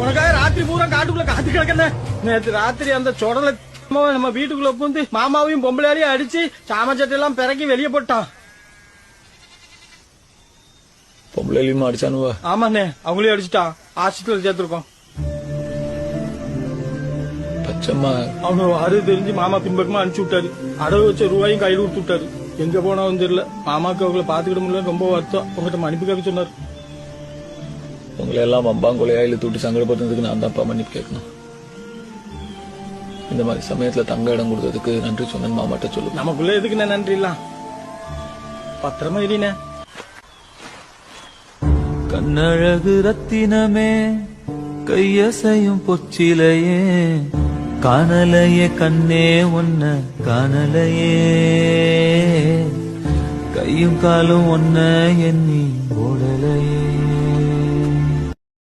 உனக்காக ராத்திரி பூரா காட்டுக்குள்ள காத்து கிடக்குன. நேற்று ராத்திரி அந்த சொடல நம்ம வீட்டுக்குள்ள பூந்து மாமாவையும் பொம்பளையாலையும் அடிச்சு சாமச்சட்டெல்லாம் பிறக்கி வெளியே போட்டான். பொம்பளையும் அடிச்சானுவா? ஆமாண்ணே, அவங்களையும் அடிச்சுட்டான். ஆஸ்பத்திரியில் சேர்த்திருக்கோம். பச்சம்மா அவனு அறுது தெரிஞ்சு மாமா பின்பக்கமா அனுப்பிச்சு விட்டாரு. அடவு வச்ச ரூபாயும் கையில் கொடுத்து விட்டாரு. எங்க போனாவும் தெரியல. மாமாக்கு அவங்களை பாத்துக்கிட முடியல, ரொம்ப வருத்தம். உங்ககிட்ட மன்னிப்பு கேட்க சொன்னாரு. உங்களை எல்லாம் அம்பாங்கொலையா இழுத்து விட்டு சங்கடப்படுறதுக்கு நான் தான்ப்பா மன்னிப்பு கேட்கணும். இந்த மாதிரி சமயத்துல தங்க இடம் கொடுத்ததுக்கு நன்றி சொன்னேன் மாமாட்ட சொல்லு. நமக்குள்ள எதுக்குண்ணே நன்றி இல்ல. பத்திரமா இல்லைண்ணே. கண்ணழகு ரத்தினமே, கையசையும் பொச்சிலையே, காணலையே கண்ணே ஒன்ன காணலையே, கையும் காலும் ஒன்ன எண்ணி ஓடலையே.